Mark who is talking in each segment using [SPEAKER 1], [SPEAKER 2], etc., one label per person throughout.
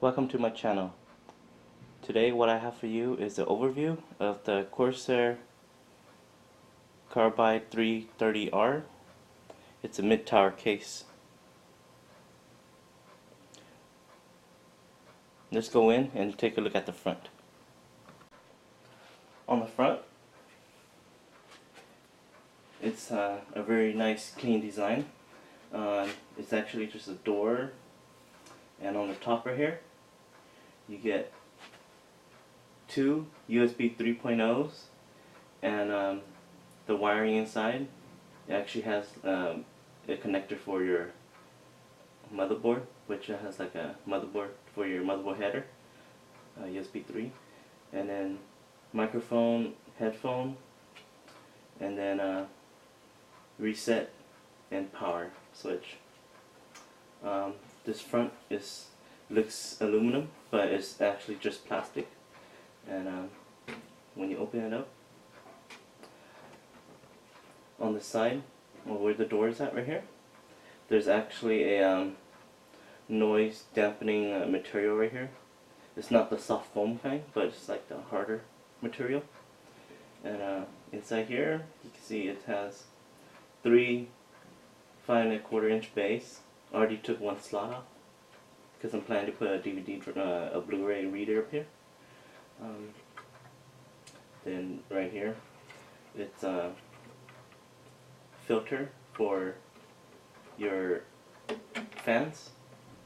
[SPEAKER 1] Welcome to my channel. Today what I have for you is an overview of the Corsair Carbide 330R. It's a mid-tower case. Let's go in and take a look at the front. On the front, it's a very nice clean design. It's actually just a door, and on the top right here you get two USB 3.0s and the wiring inside. It actually has a connector for your motherboard, which has like a motherboard for your motherboard header, USB 3, and then microphone, headphone, and then reset and power switch. This front looks aluminum, but it's actually just plastic. And when you open it up, on the side, or where the door is at right here, there's actually a noise dampening material right here. It's not the soft foam kind, but it's like the harder material. And inside here, you can see it has three 5¼ inch bays. I already took one slot off because I'm planning to put a DVD, a Blu-ray reader up here. Then right here, it's a filter for your fans.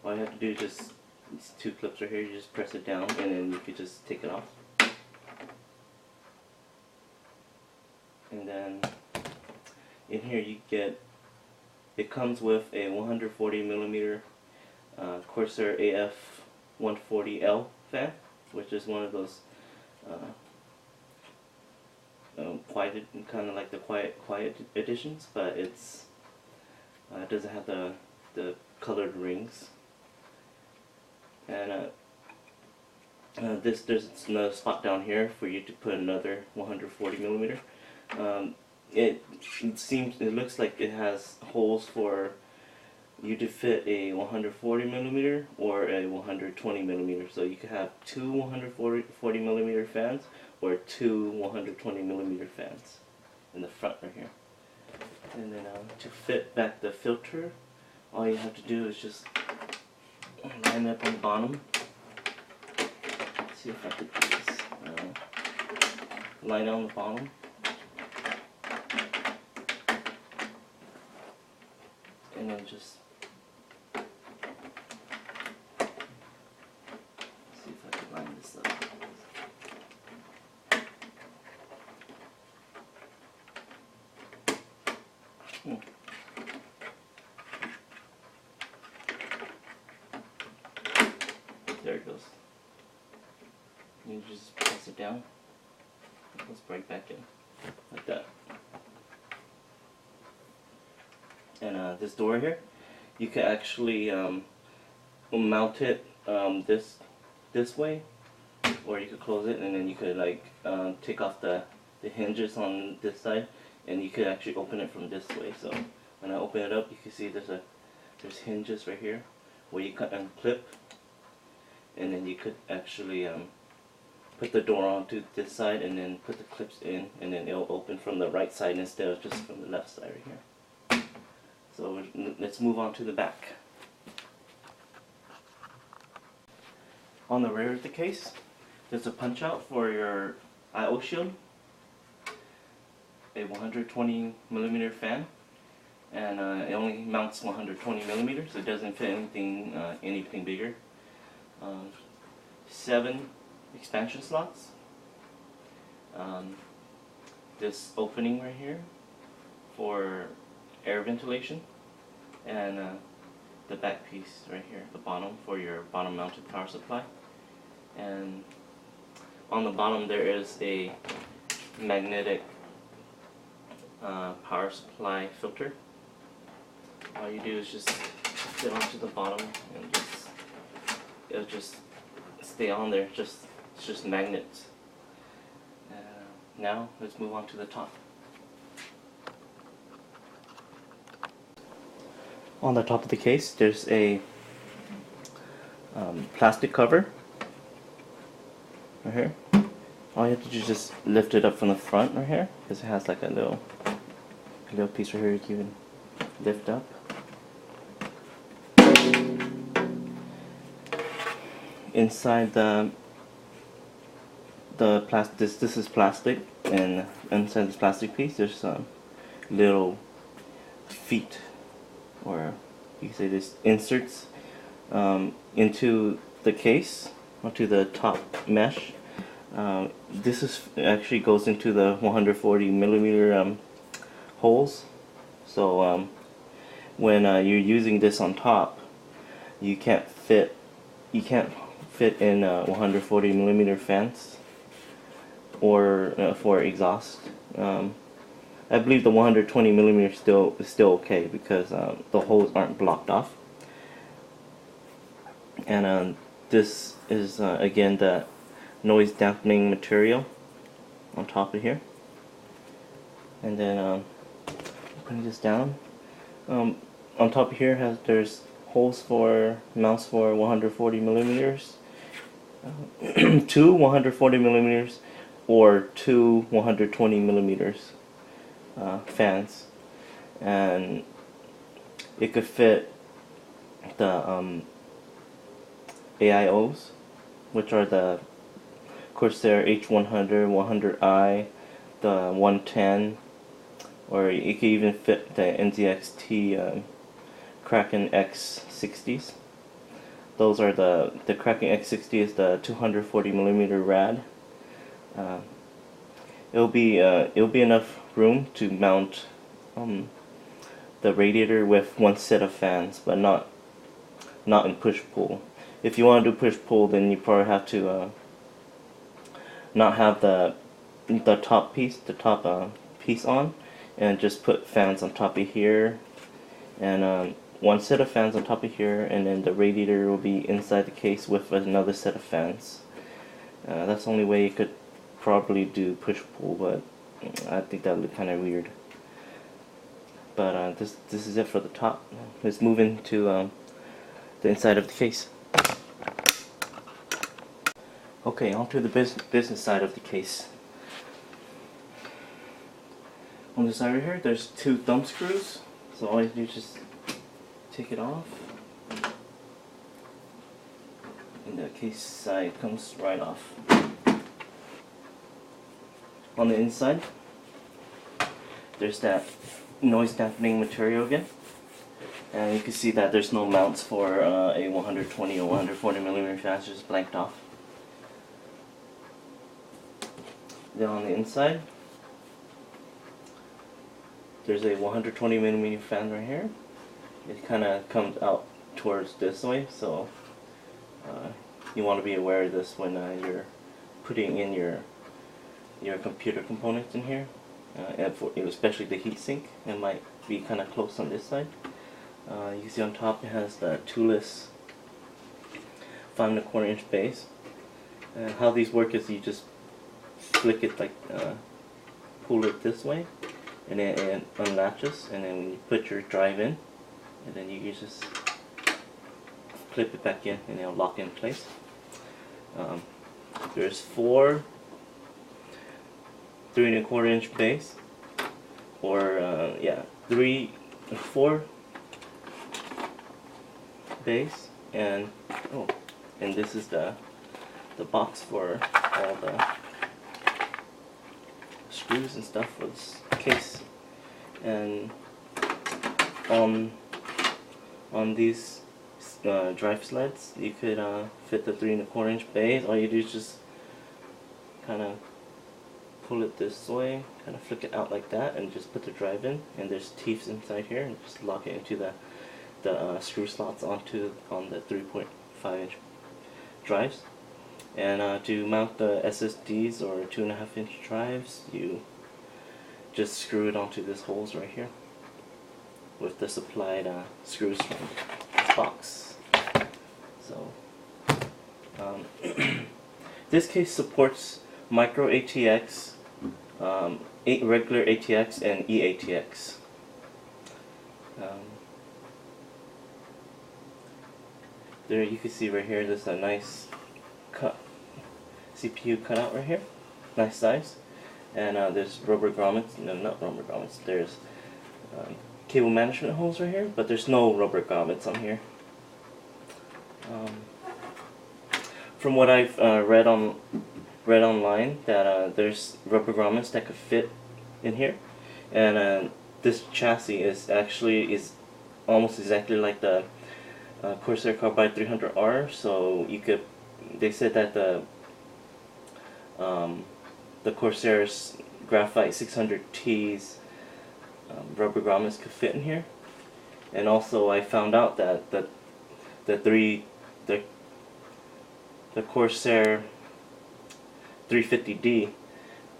[SPEAKER 1] All you have to do is just these two clips right here. You just press it down, and then you can just take it off. And then in here you get, it comes with a 140mm Corsair AF 140L fan, which is one of those quiet, kind of like the quiet editions, but it's it doesn't have the colored rings. And there's another spot down here for you to put another 140mm. It looks like it has holes for you to fit a 140mm or a 120mm. So you could have two 140mm fans or two 120mm fans in the front right here. And then to fit back the filter, all you have to do is just line it up on the bottom. Let's see if I could do this. Line it on the bottom. And then just see if I can line this up. There it goes. You just press it down. It goes right back in, like that. And this door here, you can actually mount it this way, or you could close it, and then you could like take off the hinges on this side, and you could actually open it from this way. So when I open it up, you can see there's hinges right here where you cut and clip, and then you could actually put the door onto this side and then put the clips in, and then it'll open from the right side instead of just from the left side right here. So let's move on to the back. On the rear of the case, there's a punch out for your I/O shield, a 120mm fan, and it only mounts 120mm, so it doesn't fit anything bigger. 7 expansion slots. This opening right here for air ventilation, and the back piece right here, the bottom, for your bottom mounted power supply. And on the bottom there is a magnetic power supply filter. All you do is just fit onto the bottom, and it'll just stay on there. It's just magnets. Now let's move on to the top. On the top of the case, there's a plastic cover right here. All you have to do is just lift it up from the front right here, because it has like a little piece right here you can lift up. Inside the plastic, this is plastic, and inside this plastic piece there's some little feet, or you can say this, inserts into the case, onto the top mesh. This is actually goes into the 140 millimeter holes. So when you're using this on top, you can't fit in 140 millimeter fans or for exhaust. I believe the 120 millimeter is still okay, because the holes aren't blocked off. And this is again the noise dampening material on top of here. And then putting this down, on top of here there's holes for mounts for 140 millimeters, 2 140 millimeters, or 2 120 millimeters fans, and it could fit the AIOs, which are the Corsair H100, 100i, the 110, or it could even fit the NZXT Kraken X60s. Those are the Kraken X60 is the 240 millimeter rad. It'll be enough room to mount the radiator with one set of fans, but not in push pull. If you want to do push pull, then you probably have to not have the top piece on, and just put fans on top of here, and one set of fans on top of here, and then the radiator will be inside the case with another set of fans. That's the only way you could probably do push pull, but I think that would look kind of weird. But this is it for the top. Let's move into the inside of the case. Okay, onto the business side of the case. On the side right here, there's 2 thumb screws. So all you do is just take it off, and the case side comes right off. On the inside, there's that noise dampening material again, and you can see that there's no mounts for a 120 or 140 millimeter fan, just blanked off. Then on the inside, there's a 120 millimeter fan right here. It kind of comes out towards this way, so you want to be aware of this when you're putting in your computer components in here, and especially the heatsink. It might be kind of close on this side. You can see on top it has the toolless 5 1/4 inch base. And how these work is you just flick it, like pull it this way, and then it unlatches, and then when you put your drive in, and then you just clip it back in, and it'll lock in place. There's 4 3 1/4 inch base, or 4 base, and this is the box for all the screws and stuff for this case. And on these drive sleds, you could fit the 3 1/4 inch base. All you do is just kind of pull it this way, kind of flick it out like that, and just put the drive in. And there's teeth inside here, and just lock it into the screw slots on the 3.5 inch drives. And to mount the SSDs or 2.5 inch drives, you just screw it onto these holes right here with the supplied screws from this box. So this case supports micro ATX, regular ATX, and e-atx. There you can see right here, there's a nice CPU cutout right here, nice size, and there's rubber grommets. No, not rubber grommets. There's cable management holes right here, but there's no rubber grommets on here. From what I've read online, that there's rubber grommets that could fit in here, and this chassis is almost exactly like the Corsair Carbide 300R. So you could, they said that the Corsair's Graphite 600T's rubber grommets could fit in here, and also I found out that the Corsair 350D,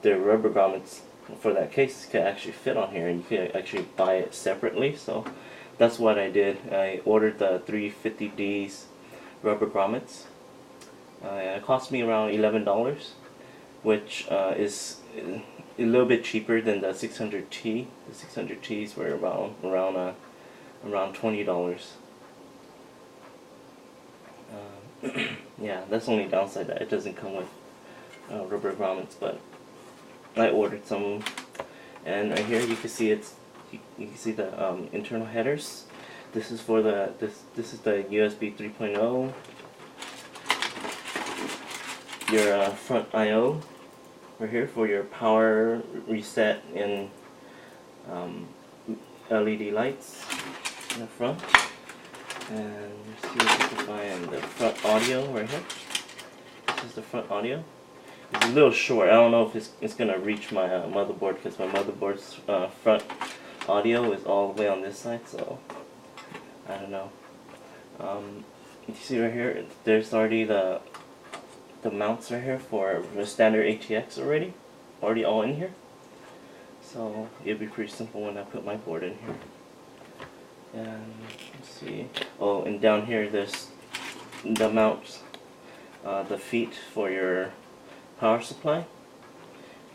[SPEAKER 1] the rubber grommets for that case could actually fit on here, and you could actually buy it separately. So that's what I did. I ordered the 350D's rubber grommets. It cost me around $11, which is a little bit cheaper than the 600T. The 600Ts were around $20. Yeah, that's the only downside, that it doesn't come with rubber grommets, but I ordered some. And right here you can see you can see the internal headers. This is for this is the USB 3.0. Your front I/O right here for your power reset and LED lights in the front. And let's see if we can find the front audio right here. This is the front audio. It's a little short. I don't know if it's gonna reach my motherboard, because my motherboard's front audio is all the way on this side. So I don't know. You see right here, there's already the mounts right here for the standard ATX already all in here. So it'll be pretty simple when I put my board in here. And let's see. Oh, and down here there's the mounts, the feet for your power supply,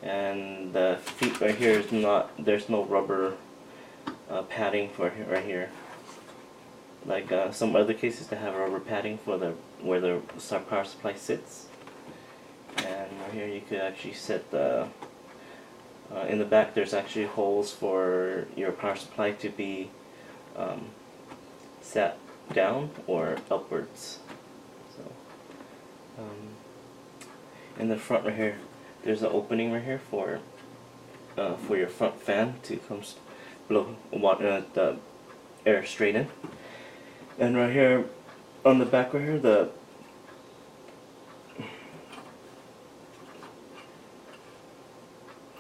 [SPEAKER 1] and the feet right here is there's no rubber padding for right here. Like some other cases, they have rubber padding for where the power supply sits. And right here you could actually set the in the back there's actually holes for your power supply to be sat down or upwards. So in the front right here there's an opening right here for your front fan to blow the air straight in. And right here on the back right here, the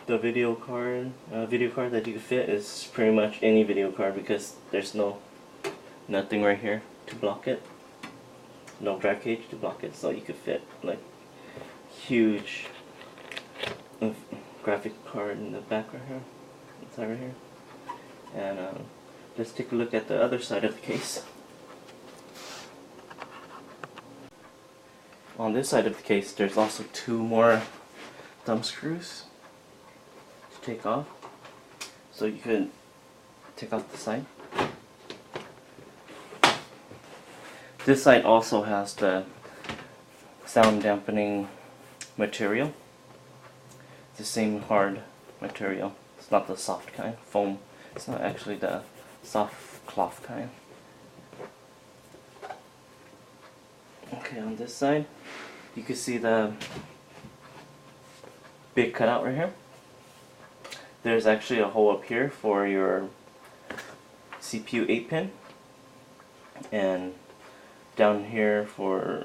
[SPEAKER 1] video card that you can fit is pretty much any video card, because there's nothing right here to block it, no drive cage to block it, so you could fit like huge graphic card in the back right here, inside right here. And let's take a look at the other side of the case. On this side of the case, there's also two more thumb screws to take off, so you could take off the side. This side also has the sound dampening material. It's the same hard material. It's not the soft kind, foam. It's not actually the soft cloth kind. Okay, on this side, you can see the big cutout right here. There's actually a hole up here for your CPU 8-pin, and down here for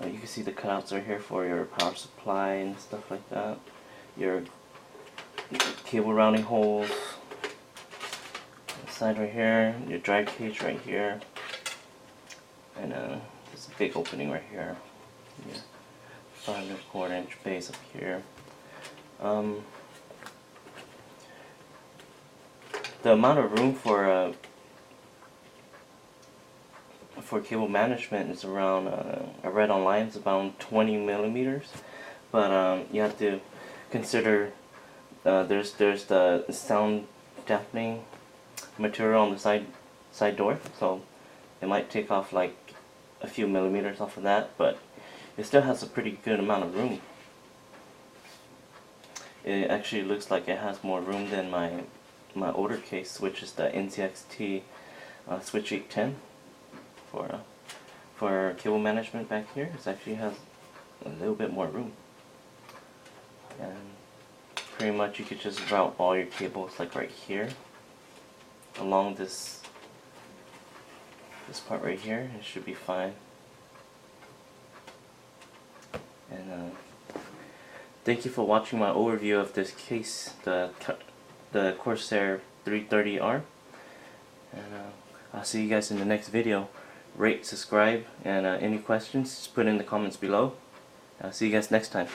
[SPEAKER 1] you can see the cutouts right here for your power supply and stuff like that. Your cable rounding holes, side right here, your drive cage right here, and there's a big opening right here. Your 5¼ base up here. The amount of room for cable management is around, I read online, it's about 20 millimeters, but you have to consider there's the sound dampening material on the side door, so it might take off like a few millimeters off of that, but it still has a pretty good amount of room. It actually looks like it has more room than my older case, which is the NCXT Switch 810 for cable management back here. It actually has a little bit more room, and pretty much you could just route all your cables like right here along this part right here. It should be fine. And thank you for watching my overview of this case, the Corsair 330R. And I'll see you guys in the next video. Rate, subscribe, and any questions, just put in the comments below. I'll see you guys next time.